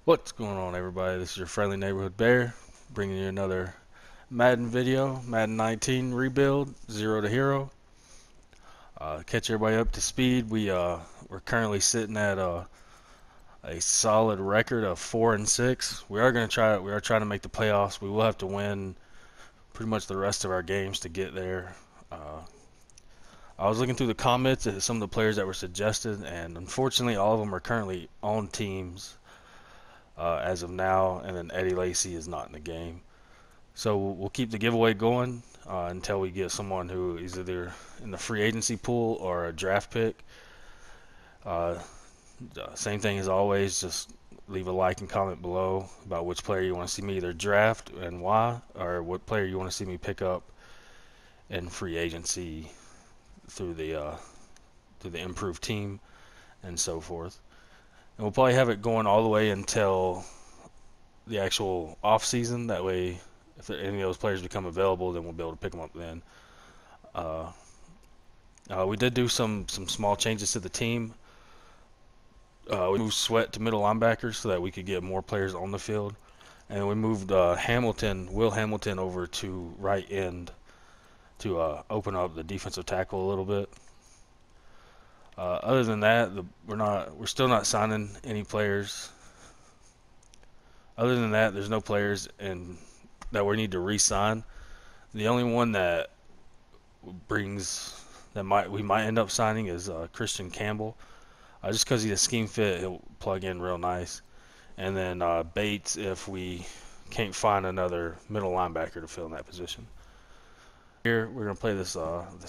What's going on, everybody? This is your friendly neighborhood bear, bringing you another Madden video, Madden 19 rebuild, 0 to hero. Catch everybody up to speed. We're currently sitting at a solid record of 4-6. We are going to try. We are trying to make the playoffs. We will have to win pretty much the rest of our games to get there. I was looking through the comments at some of the players that were suggested, and unfortunately, all of them are currently on teams as of now, and then Eddie Lacy is not in the game. So we'll keep the giveaway going until we get someone who is either in the free agency pool or a draft pick. Uh, Same thing as always, just leave a like and comment below about which player you want to see me either draft and why, or what player you want to see me pick up in free agency through the improved team and so forth. And we'll probably have it going all the way until the actual off season. That way, if any of those players become available, then we'll be able to pick them up then. We did do some small changes to the team. We moved Sweat to middle linebacker so that we could get more players on the field, and we moved Will Hamilton, over to right end to open up the defensive tackle a little bit. Other than that, we're still not signing any players. Other than that, there's no players that we need to re-sign. The only one that we might end up signing is Christian Campbell, just because he's a scheme fit, he'll plug in real nice. And then Bates if we can't find another middle linebacker to fill in that position. Here we're gonna play this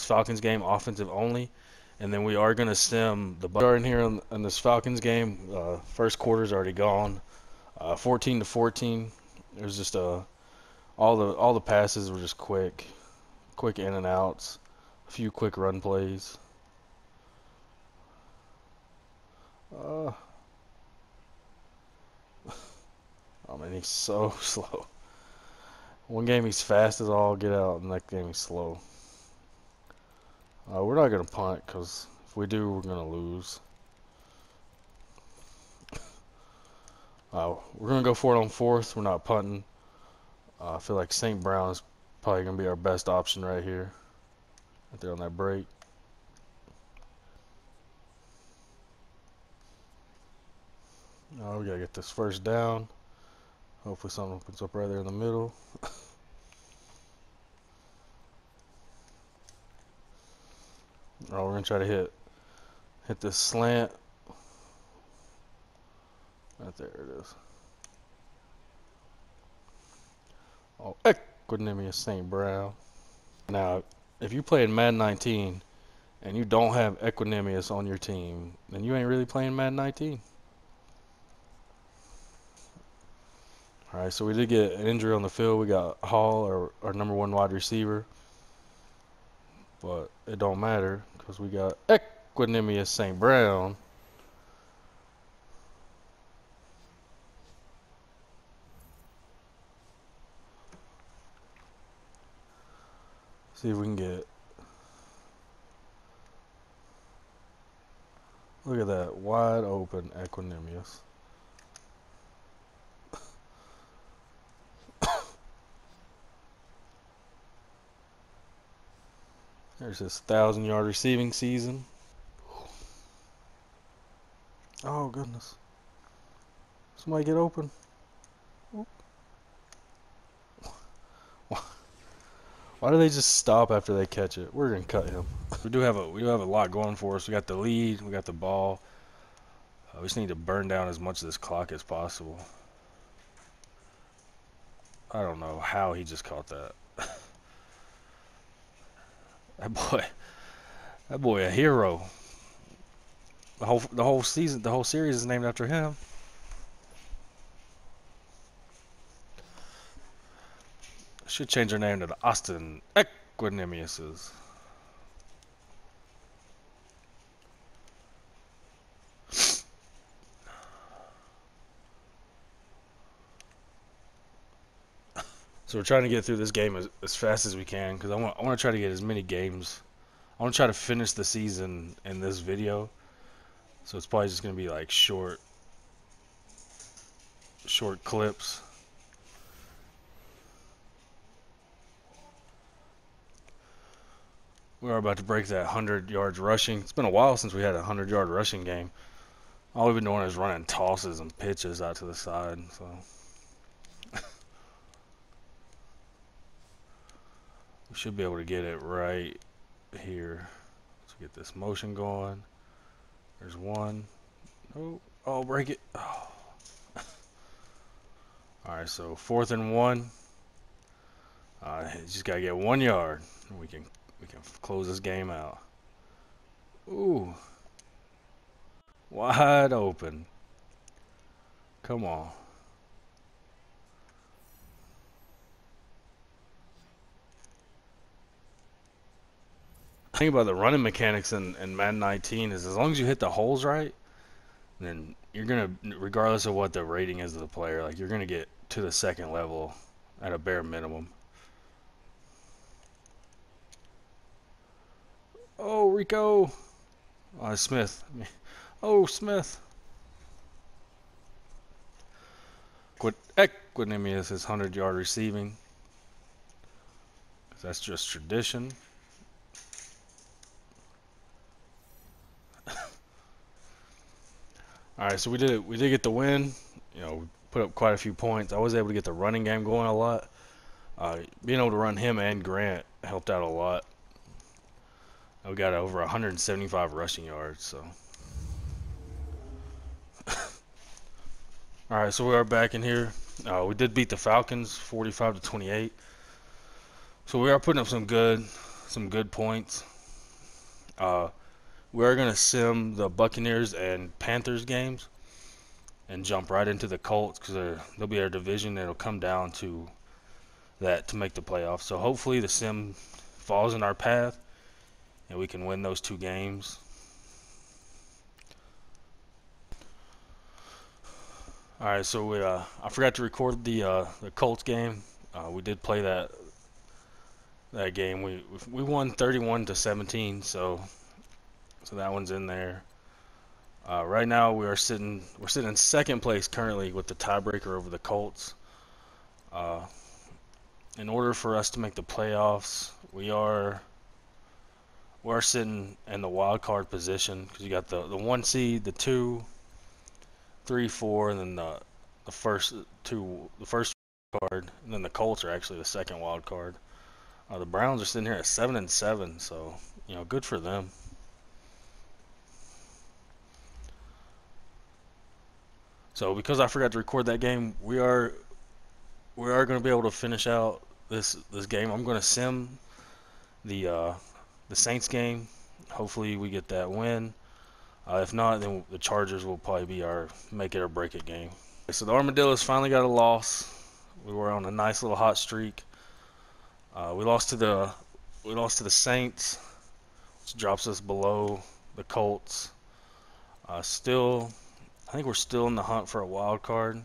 Falcons game offensive only, and then we are gonna sim the starting here in this Falcons game. First quarter's already gone, 14 to 14. There's just all the passes were just quick in and outs, a few quick run plays. Oh man, he's so slow. One game he's fast as all get out, and next game he's slow. We're not gonna punt because if we do, we're gonna lose. We're gonna go for it on fourth. We're not punting. I feel like St. Brown is probably gonna be our best option right here, right there on that break. We gotta get this first down. Hopefully something opens up right there in the middle. We're gonna try to hit this slant. Right there it is. Oh, Equanimous St. Brown. Now, if you play in Madden 19 and you don't have Equanimous on your team, then you ain't really playing Madden 19. Alright, so we did get an injury on the field. We got Hall, our number one wide receiver. But it don't matter because we got Equanimous St. Brown. See if we can get. Look at that, wide open Equanimous. There's his 1,000-yard receiving season. Oh goodness! Somebody get open. Why do they just stop after they catch it? We're gonna cut him. We do have a lot going for us. We got the lead. We got the ball. We just need to burn down as much of this clock as possible. I don't know how he just caught that. That boy, a hero. The whole season, the whole series is named after him. Should change her name to the Austin Equanimouses. So we're trying to get through this game as fast as we can because I want to try to get as many games. I want to try to finish the season in this video. So it's probably just going to be like short. short clips. We are about to break that 100 yards rushing. It's been a while since we had a 100-yard rushing game. All we've been doing is running tosses and pitches out to the side. So we should be able to get it right here. Let's get this motion going. There's one. Oh, break it. Oh. Alright, so 4th and 1. Just gotta get 1 yard. And we can close this game out. Ooh. Wide open. Come on. The thing about the running mechanics in Madden 19 is as long as you hit the holes right, then you're gonna, regardless of what the rating is of the player, like you're gonna get to the second level at a bare minimum. Oh, Rico. Smith. Oh, Smith. Equanimous is 100-yard receiving. That's just tradition. Alright, so we did get the win. You know, we put up quite a few points. I was able to get the running game going a lot. Being able to run him and Grant helped out a lot. We got over 175 rushing yards, so. Alright, so we are back in here. We did beat the Falcons 45-28. So we are putting up some good points. We are going to sim the Buccaneers and Panthers games and jump right into the Colts because they'll be our division. It'll come down to that to make the playoffs. So hopefully the sim falls in our path and we can win those 2 games. All right, so I forgot to record the Colts game. We did play that game. We won 31-17, so that one's in there. Right now we're sitting in second place currently with the tiebreaker over the Colts. In order for us to make the playoffs, we're sitting in the wild card position because you got the 1 seed, the 2, 3, 4, and then the first card, and then the Colts are actually the second wild card. The Browns are sitting here at 7-7, so you know, good for them. So because I forgot to record that game, we are going to be able to finish out this game. I'm going to sim the Saints game. Hopefully we get that win. If not, then the Chargers will probably be our make it or break it game. So the Armadillos finally got a loss. We were on a nice little hot streak. We lost to the Saints, which drops us below the Colts. I think we're still in the hunt for a wild card.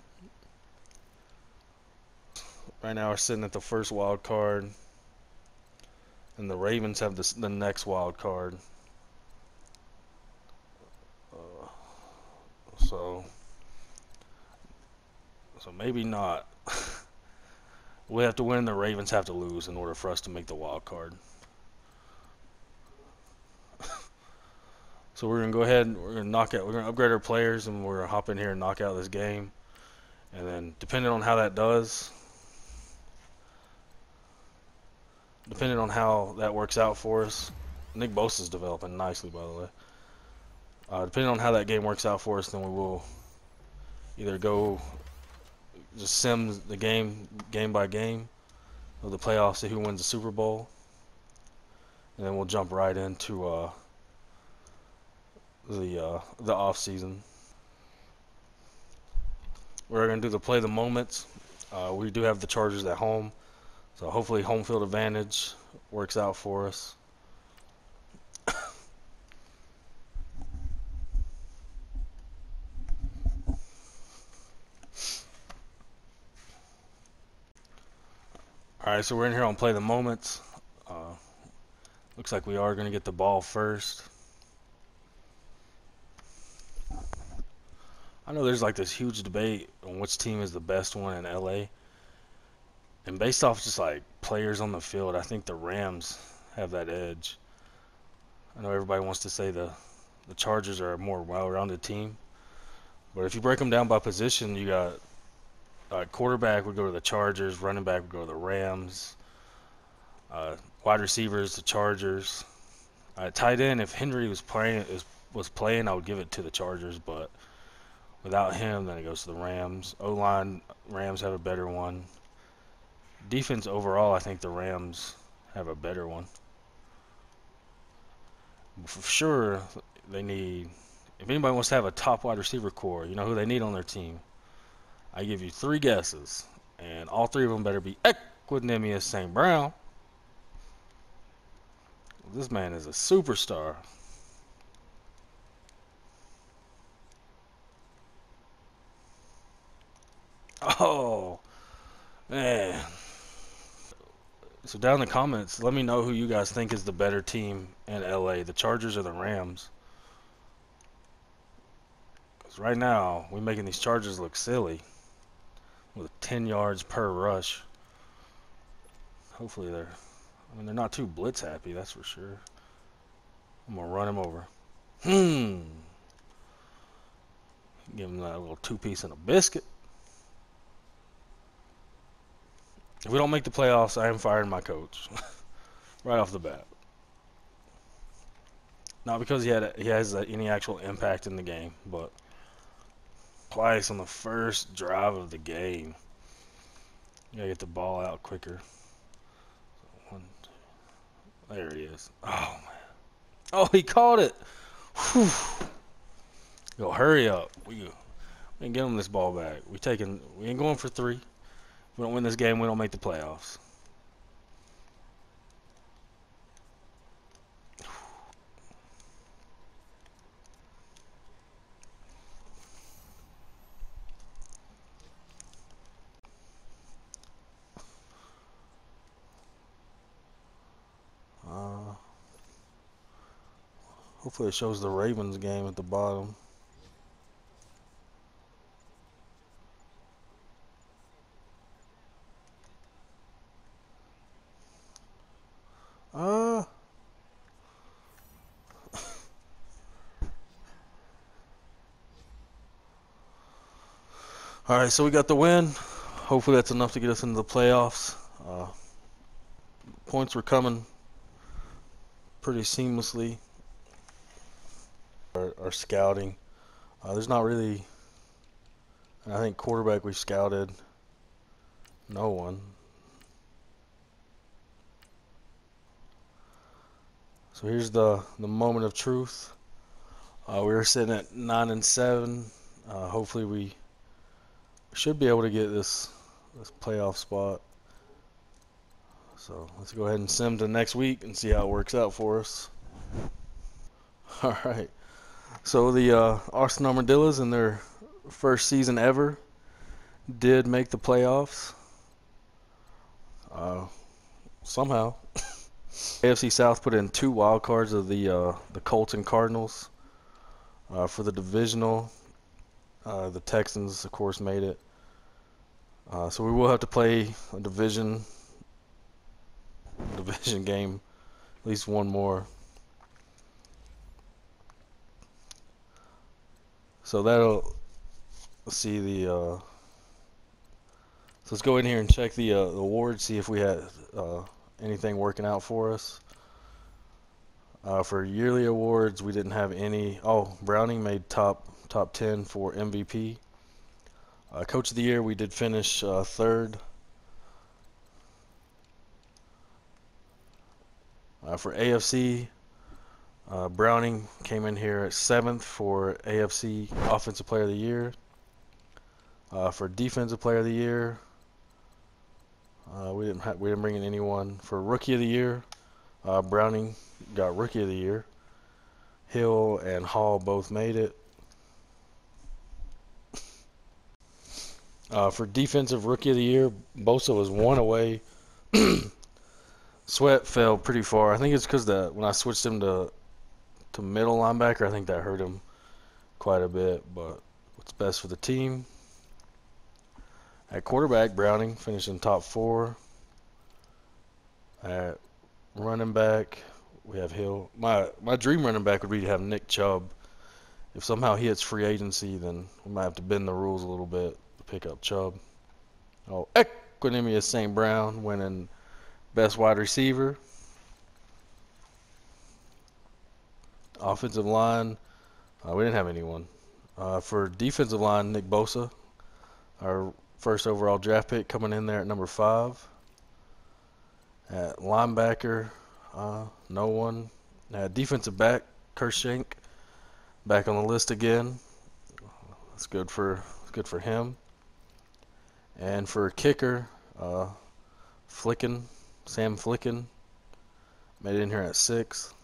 Right now we're sitting at the first wild card, and the Ravens have the next wild card. So maybe not. We have to win. The Ravens have to lose in order for us to make the wild card. So we're gonna go ahead and we're gonna upgrade our players, and we're gonna hop in here and knock out this game. And then depending on how that does, depending on how that works out for us, Nick Bosa's developing nicely, by the way. Depending on how that game works out for us, then we will either go just sim the game by game of the playoffs, see who wins the Super Bowl, and then we'll jump right into the off season. We're gonna do the play the moments. We do have the Chargers at home, so hopefully home field advantage works out for us. Alright, so we're in here on play the moments. Looks like we are going to get the ball first. I know there's like this huge debate on which team is the best one in LA. And based off just like players on the field, I think the Rams have that edge. I know everybody wants to say the Chargers are a more well-rounded team, but if you break them down by position, you got quarterback would go to the Chargers, running back would go to the Rams, wide receivers the Chargers, tight end. If Henry was playing, I would give it to the Chargers, but without him, then it goes to the Rams. O-line, Rams have a better one. Defense overall, I think the Rams have a better one. For sure, they need. If anybody wants to have a top wide receiver core, you know who they need on their team. I give you three guesses, and all three of them better be Equanimous St. Brown. This man is a superstar. Oh, man. So down in the comments, let me know who you guys think is the better team in LA, the Chargers or the Rams. Because right now, we're making these Chargers look silly with 10 yards per rush. Hopefully they're not too blitz happy, that's for sure. I'm going to run him over. Give him that little two-piece and a biscuit. If we don't make the playoffs, I am firing my coach. Right off the bat. Not because he has any actual impact in the game, but twice on the first drive of the game. You gotta get the ball out quicker. There he is. Oh, man. Oh, he caught it. Whew. Yo, hurry up. We ain't giving him this ball back. We ain't going for three. If we don't win this game, we don't make the playoffs. Hopefully it shows the Ravens game at the bottom. All right, so we got the win. Hopefully that's enough to get us into the playoffs. Points were coming pretty seamlessly. Our scouting. There's not really. I think quarterback we scouted. No one. So here's the moment of truth. We were sitting at 9-7. Hopefully we should be able to get this playoff spot. So let's go ahead and sim to next week and see how it works out for us. All right. So the Austin Armadillos in their first season ever did make the playoffs. Somehow. AFC South put in 2 wild cards of the Colts and Cardinals. For the divisional, the Texans, of course, made it. So we will have to play a division game, at least one more. So let's see the. So let's go in here and check the awards, see if we had anything working out for us. For yearly awards, we didn't have any. Oh, Browning made top 10 for MVP. Coach of the Year, we did finish 3rd. For AFC, Browning came in here at 7th for AFC Offensive Player of the Year. For Defensive Player of the Year, we didn't bring in anyone. For Rookie of the Year, Browning got Rookie of the Year. Hill and Hall both made it. For Defensive Rookie of the Year, Bosa was 1 away. Sweat fell pretty far. I think it's because when I switched him to middle linebacker, I think that hurt him quite a bit. But what's best for the team. At quarterback, Browning finishing top 4. At running back, we have Hill. My dream running back would be to have Nick Chubb. If somehow he hits free agency, then we might have to bend the rules a little bit to pick up Chubb. Oh, Equanimous St. Brown winning best wide receiver. Offensive line, we didn't have anyone. For defensive line, Nick Bosa, our first overall draft pick, coming in there at number 5. At linebacker, no one. At defensive back, Kershank, back on the list again. That's good for him. And for kicker, Sam Flicken, made it in here at 6.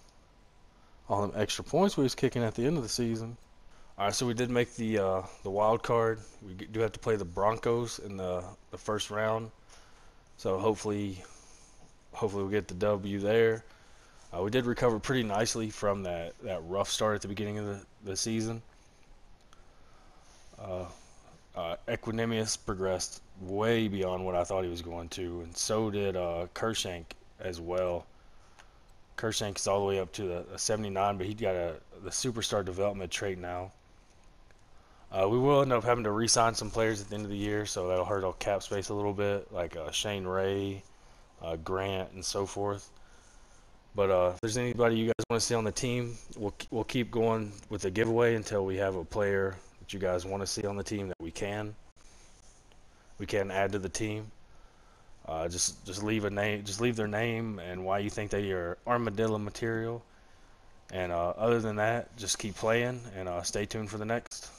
All them extra points we was kicking at the end of the season. All right, so we did make the wild card. We do have to play the Broncos in the first round. So hopefully we'll get the W there. We did recover pretty nicely from that rough start at the beginning of the season. Equanimous progressed way beyond what I thought he was going to, and so did Kershank as well. Kershank is all the way up to the 79, but he got the superstar development trait now. We will end up having to re-sign some players at the end of the year, so that'll hurt our cap space a little bit, like Shane Ray, Grant, and so forth. But if there's anybody you guys want to see on the team, we'll keep going with the giveaway until we have a player that you guys want to see on the team that we can add to the team. Just leave a name, just leave their name and why you think they are armadillo material. And other than that, just keep playing and stay tuned for the next.